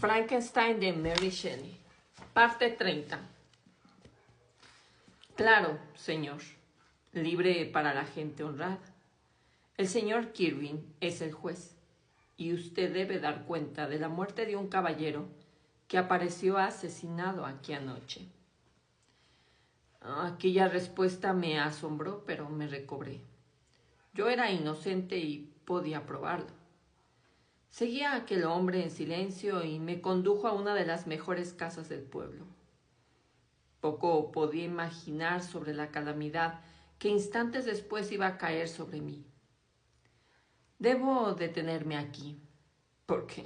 Frankenstein de Mary Shelley. Parte 30. Claro, señor, libre para la gente honrada. El señor Kirwin es el juez, y usted debe dar cuenta de la muerte de un caballero que apareció asesinado aquí anoche. Aquella respuesta me asombró, pero me recobré. Yo era inocente y podía probarlo. Seguí a aquel hombre en silencio y me condujo a una de las mejores casas del pueblo. Poco podía imaginar sobre la calamidad que instantes después iba a caer sobre mí. Debo detenerme aquí. ¿Por qué?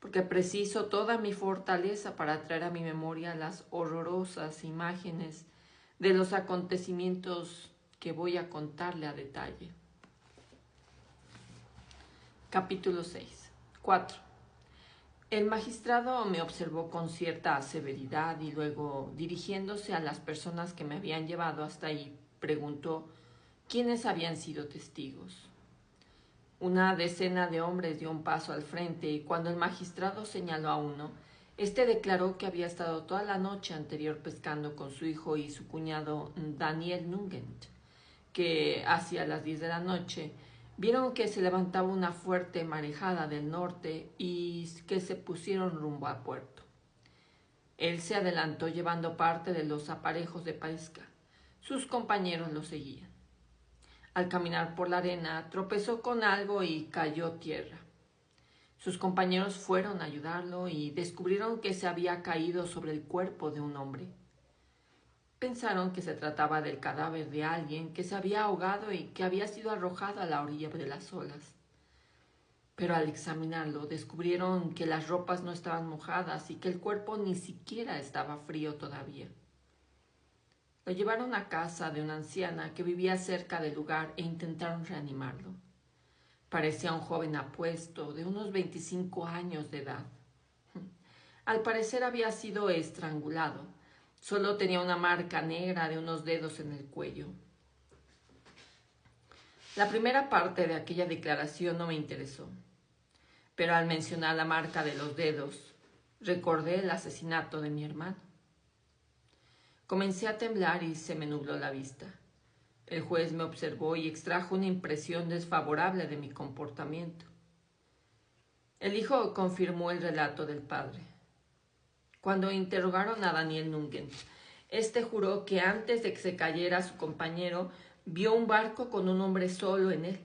Porque preciso toda mi fortaleza para traer a mi memoria las horrorosas imágenes de los acontecimientos que voy a contarle a detalle. Capítulo 6. 4. El magistrado me observó con cierta severidad y luego, dirigiéndose a las personas que me habían llevado hasta ahí, preguntó quiénes habían sido testigos. Una decena de hombres dio un paso al frente y cuando el magistrado señaló a uno, éste declaró que había estado toda la noche anterior pescando con su hijo y su cuñado Daniel Nugent, que hacia las 10 de la noche vieron que se levantaba una fuerte marejada del norte y que se pusieron rumbo a puerto. Él se adelantó llevando parte de los aparejos de pesca. Sus compañeros lo seguían. Al caminar por la arena, tropezó con algo y cayó tierra. Sus compañeros fueron a ayudarlo y descubrieron que se había caído sobre el cuerpo de un hombre. Pensaron que se trataba del cadáver de alguien que se había ahogado y que había sido arrojado a la orilla de las olas. Pero al examinarlo, descubrieron que las ropas no estaban mojadas y que el cuerpo ni siquiera estaba frío todavía. Lo llevaron a casa de una anciana que vivía cerca del lugar e intentaron reanimarlo. Parecía un joven apuesto, de unos 25 años de edad. Al parecer había sido estrangulado. Solo tenía una marca negra de unos dedos en el cuello. La primera parte de aquella declaración no me interesó, pero al mencionar la marca de los dedos, recordé el asesinato de mi hermano. Comencé a temblar y se me nubló la vista. El juez me observó y extrajo una impresión desfavorable de mi comportamiento. El hijo confirmó el relato del padre. Cuando interrogaron a Daniel Nugent, este juró que antes de que se cayera su compañero, vio un barco con un hombre solo en él,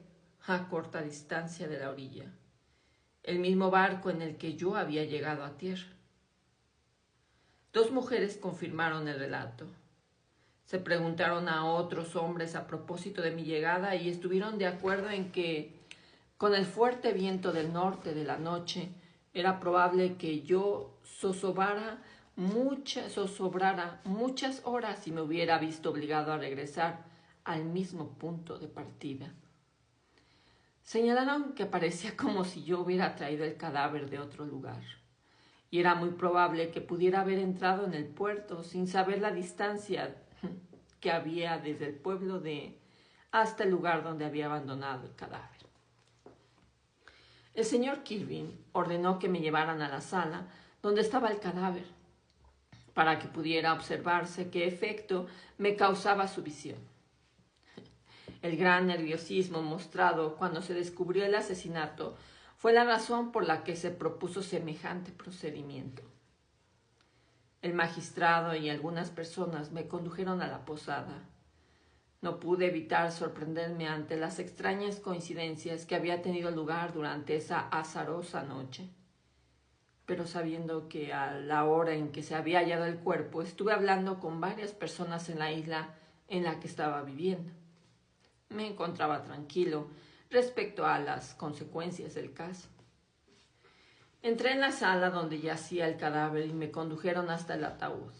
a corta distancia de la orilla. El mismo barco en el que yo había llegado a tierra. Dos mujeres confirmaron el relato. Se preguntaron a otros hombres a propósito de mi llegada y estuvieron de acuerdo en que, con el fuerte viento del norte de la noche, era probable que yo zozobrara muchas horas y me hubiera visto obligado a regresar al mismo punto de partida. Señalaron que parecía como si yo hubiera traído el cadáver de otro lugar, y era muy probable que pudiera haber entrado en el puerto sin saber la distancia que había desde el pueblo hasta el lugar donde había abandonado el cadáver. El señor Kirwin ordenó que me llevaran a la sala donde estaba el cadáver, para que pudiera observarse qué efecto me causaba su visión. El gran nerviosismo mostrado cuando se descubrió el asesinato fue la razón por la que se propuso semejante procedimiento. El magistrado y algunas personas me condujeron a la posada. No pude evitar sorprenderme ante las extrañas coincidencias que había tenido lugar durante esa azarosa noche. Pero sabiendo que a la hora en que se había hallado el cuerpo, estuve hablando con varias personas en la isla en la que estaba viviendo. Me encontraba tranquilo respecto a las consecuencias del caso. Entré en la sala donde yacía el cadáver y me condujeron hasta el ataúd.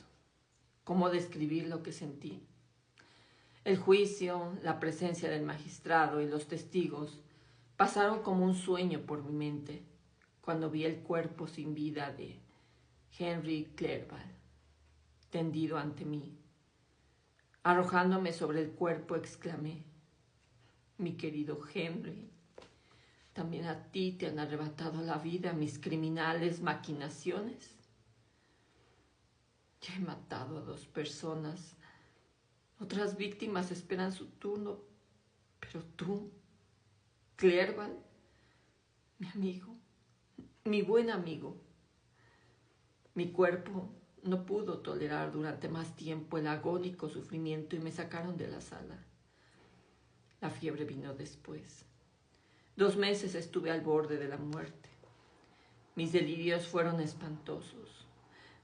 ¿Cómo describir lo que sentí? El juicio, la presencia del magistrado y los testigos pasaron como un sueño por mi mente cuando vi el cuerpo sin vida de Henry Clerval tendido ante mí. Arrojándome sobre el cuerpo, exclamé: «Mi querido Henry, También a ti te han arrebatado la vida mis criminales maquinaciones. Ya he matado a 2 personas. Otras víctimas esperan su turno. Pero tú, Clerval, mi amigo, mi buen amigo, mi cuerpo no pudo tolerar durante más tiempo el agónico sufrimiento y me sacaron de la sala. La fiebre vino después. 2 meses estuve al borde de la muerte. Mis delirios fueron espantosos.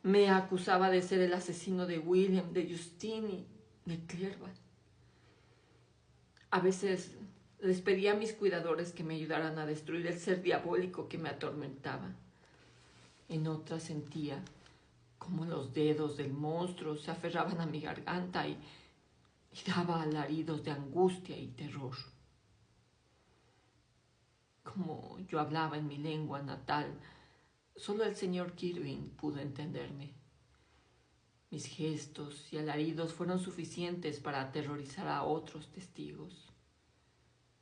Me acusaba de ser el asesino de William, de Justine y de Clerval. A veces les pedí a mis cuidadores que me ayudaran a destruir el ser diabólico que me atormentaba. En otras sentía como los dedos del monstruo se aferraban a mi garganta y daba alaridos de angustia y terror. Como yo hablaba en mi lengua natal, solo el señor Kirwin pudo entenderme. Mis gestos y alaridos fueron suficientes para aterrorizar a otros testigos.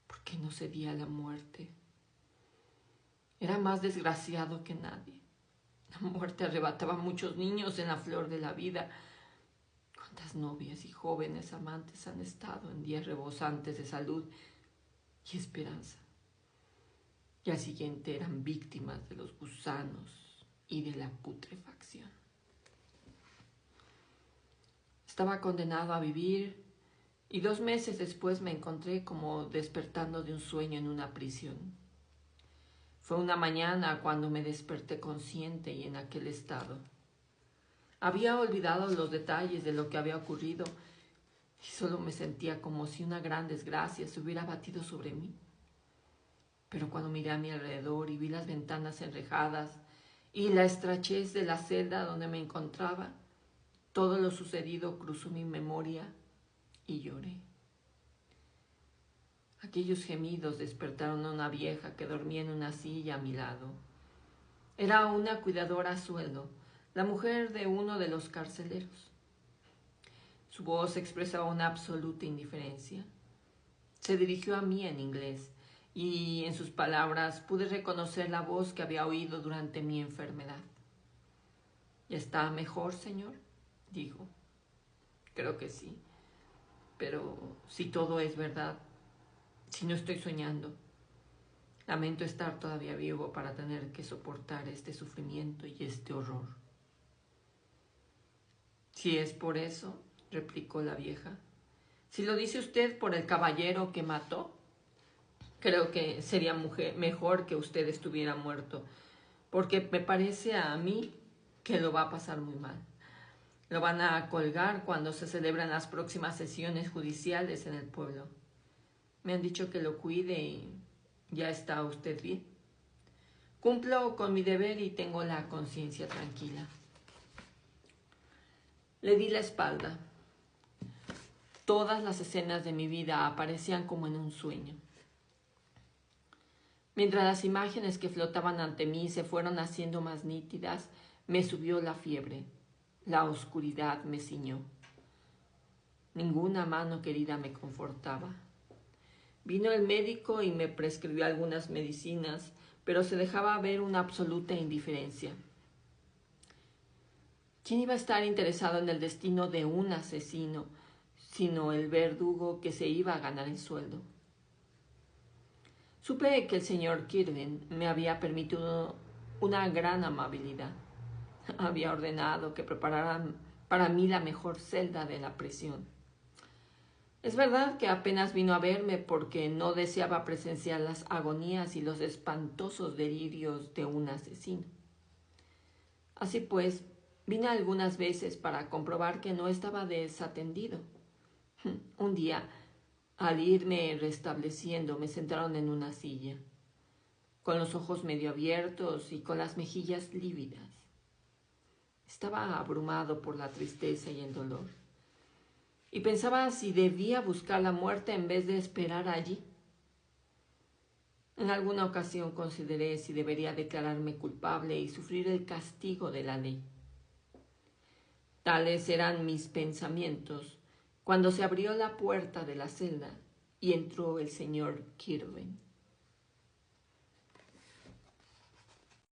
¿Por qué no cedía a la muerte? Era más desgraciado que nadie. La muerte arrebataba a muchos niños en la flor de la vida. ¿Cuántas novias y jóvenes amantes han estado en días rebosantes de salud y esperanza? Y al siguiente eran víctimas de los gusanos y de la putrefacción. Estaba condenado a vivir y 2 meses después me encontré como despertando de un sueño en una prisión. Fue una mañana cuando me desperté consciente y en aquel estado. Había olvidado los detalles de lo que había ocurrido y solo me sentía como si una gran desgracia se hubiera abatido sobre mí. Pero cuando miré a mi alrededor y vi las ventanas enrejadas y la estrechez de la celda donde me encontraba, todo lo sucedido cruzó mi memoria y lloré. Aquellos gemidos despertaron a una vieja que dormía en una silla a mi lado. Era una cuidadora a sueldo, la mujer de uno de los carceleros. Su voz expresaba una absoluta indiferencia. Se dirigió a mí en inglés y en sus palabras pude reconocer la voz que había oído durante mi enfermedad. ¿Ya está mejor, señor?, dijo. Creo que sí, pero si todo es verdad, si no estoy soñando, lamento estar todavía vivo para tener que soportar este sufrimiento y este horror. Si es por eso, replicó la vieja, si lo dice usted por el caballero que mató, creo que sería mejor que usted estuviera muerto, porque me parece a mí que lo va a pasar muy mal. Lo van a colgar cuando se celebran las próximas sesiones judiciales en el pueblo. Me han dicho que lo cuide y ya está usted bien. Cumplo con mi deber y tengo la conciencia tranquila. Le di la espalda. Todas las escenas de mi vida aparecían como en un sueño. Mientras las imágenes que flotaban ante mí se fueron haciendo más nítidas, me subió la fiebre. La oscuridad me ciñó. Ninguna mano querida me confortaba. Vino el médico y me prescribió algunas medicinas, pero se dejaba ver una absoluta indiferencia. ¿Quién iba a estar interesado en el destino de un asesino, sino el verdugo que se iba a ganar el sueldo? Supe que el señor Kirwin me había permitido una gran amabilidad. Había ordenado que prepararan para mí la mejor celda de la prisión. Es verdad que apenas vino a verme porque no deseaba presenciar las agonías y los espantosos delirios de un asesino. Así pues, vine algunas veces para comprobar que no estaba desatendido. Un día, al irme restableciendo, me sentaron en una silla, con los ojos medio abiertos y con las mejillas lívidas. Estaba abrumado por la tristeza y el dolor, y pensaba si debía buscar la muerte en vez de esperar allí. En alguna ocasión consideré si debería declararme culpable y sufrir el castigo de la ley. Tales eran mis pensamientos cuando se abrió la puerta de la celda y entró el señor Kirwin.